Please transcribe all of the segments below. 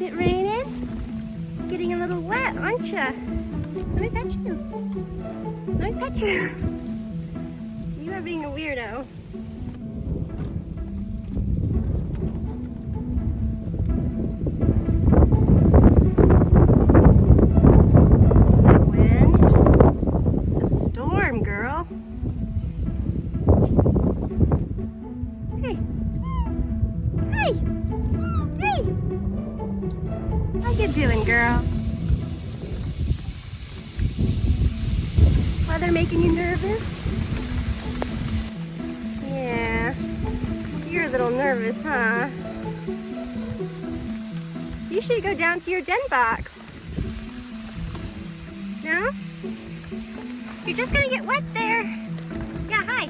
it raining? Getting a little wet, aren't you? Let me pet you. Let me pet you. You are being a weirdo. Wind. It's a storm, girl. Hey. Hey. Hey. How you doing, girl? Weather making you nervous? Yeah. You're a little nervous, huh? You should go down to your den box. No? You're just gonna get wet there. Yeah, hi.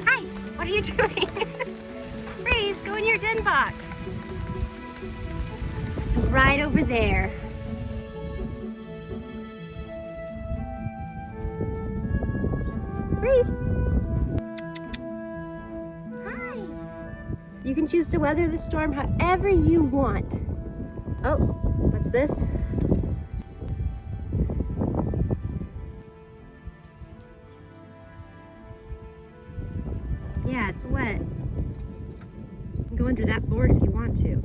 Hi. What are you doing? Breeze, go in your den box. It's right over there. Breeze. Hi. You can choose to weather the storm however you want. Oh, what's this? Yeah, it's wet. You can go under that board if you want to.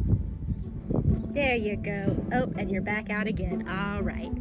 There you go. Oh, and you're back out again. All right.